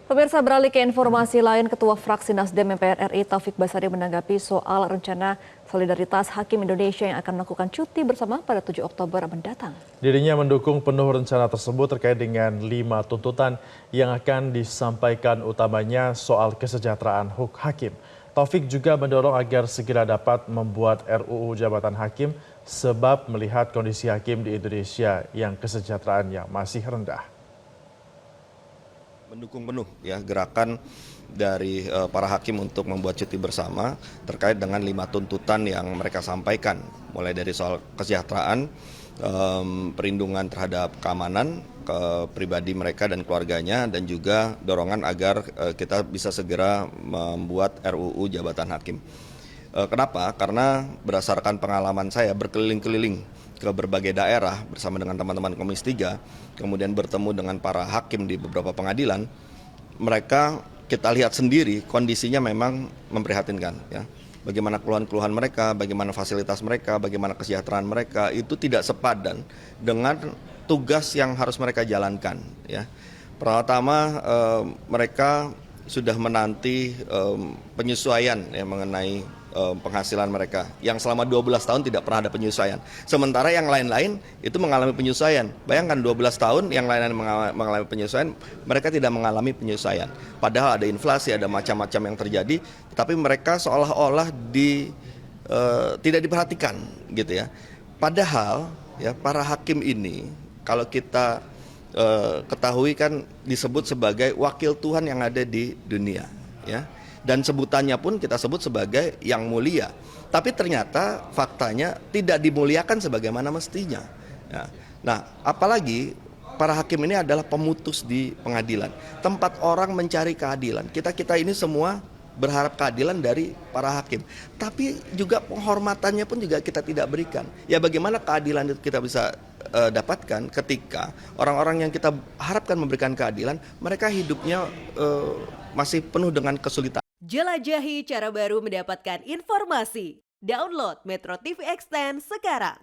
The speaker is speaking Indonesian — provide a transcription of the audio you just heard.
Pemirsa, beralih ke informasi lain, Ketua Fraksi Nasdem MPR RI Taufik Basari menanggapi soal rencana solidaritas Hakim Indonesia yang akan melakukan cuti bersama pada 7 Oktober mendatang. Dirinya mendukung penuh rencana tersebut terkait dengan 5 tuntutan yang akan disampaikan, utamanya soal kesejahteraan hakim. Taufik juga mendorong agar segera dapat membuat RUU Jabatan Hakim sebab melihat kondisi hakim di Indonesia yang kesejahteraannya masih rendah. Mendukung penuh ya gerakan dari para hakim untuk membuat cuti bersama terkait dengan 5 tuntutan yang mereka sampaikan, mulai dari soal kesejahteraan, perlindungan terhadap keamanan pribadi mereka dan keluarganya, dan juga dorongan agar kita bisa segera membuat RUU Jabatan Hakim. Kenapa? Karena berdasarkan pengalaman saya berkeliling-keliling ke berbagai daerah bersama dengan teman-teman Komisi 3, kemudian bertemu dengan para hakim di beberapa pengadilan, mereka kita lihat sendiri kondisinya memang memprihatinkan ya. Bagaimana keluhan-keluhan mereka, bagaimana fasilitas mereka, bagaimana kesejahteraan mereka itu tidak sepadan dengan tugas yang harus mereka jalankan ya. Pertama, mereka sudah menanti penyesuaian ya, mengenai penghasilan mereka yang selama 12 tahun tidak pernah ada penyesuaian. Sementara yang lain-lain itu mengalami penyesuaian. Bayangkan 12 tahun yang lain-lain mengalami penyesuaian, mereka tidak mengalami penyesuaian. Padahal ada inflasi, ada macam-macam yang terjadi, tapi mereka seolah-olah tidak diperhatikan gitu ya. Padahal ya para hakim ini kalau kita ketahui kan disebut sebagai wakil Tuhan yang ada di dunia ya. Dan sebutannya pun kita sebut sebagai yang mulia. Tapi ternyata faktanya tidak dimuliakan sebagaimana mestinya. Ya. Nah, apalagi para hakim ini adalah pemutus di pengadilan. Tempat orang mencari keadilan. Kita ini semua berharap keadilan dari para hakim. Tapi juga penghormatannya pun juga kita tidak berikan. Ya bagaimana keadilan itu kita bisa dapatkan ketika orang-orang yang kita harapkan memberikan keadilan, mereka hidupnya masih penuh dengan kesulitan. Jelajahi cara baru mendapatkan informasi. Download Metro TV Extend sekarang.